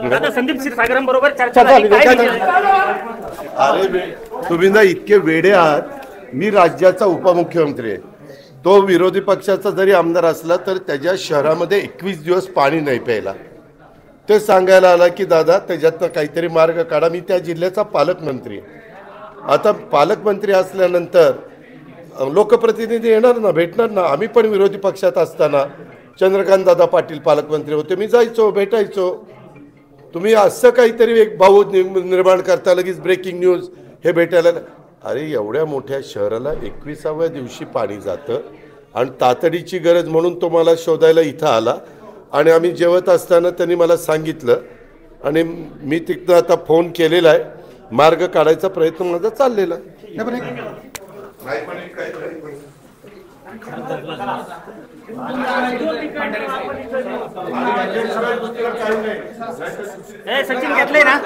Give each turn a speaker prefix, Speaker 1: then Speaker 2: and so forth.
Speaker 1: दादा संदीप क्षीरसागरांबरोबर चर्चा झाली.
Speaker 2: अरे तुम्ही ना इतके वेडे आहात. मी राज्याचा उपमुख्यमंत्री आहे. तो विरोधी पक्षाचा जरी आमदार असला तर त्याच्या शहरामध्ये 21 दिवस पाणी नाही प्यायला. ते सांगायला आला की दादा त्याच्यातनं काहीतरी मार्ग काढा. मी त्या जिल्ह्याचा पालकमंत्री आहे. आता पालकमंत्री असल्यानंतर लोकप्रतिनिधी येणार ना, भेटणार ना. आम्ही पण विरोधी पक्षात असताना चंद्रकांत दादा पाटील पालकमंत्री होते, मी जायचो, भेटायचो. तुम्ही असं काहीतरी एक भाऊ निर्माण करता, लगेच ब्रेकिंग न्यूज हे भेटायला. अरे एवढ्या मोठ्या शहराला 21व्या दिवशी पाणी जातं आणि तातडीची गरज म्हणून तो मला शोधायला इथं आला. आणि आम्ही जेवत असताना त्यांनी मला सांगितलं आणि मी तिथनं आता फोन केलेला आहे. मार्ग काढायचा प्रयत्न माझा चाललेला.
Speaker 1: सचिन घेतलंय ना.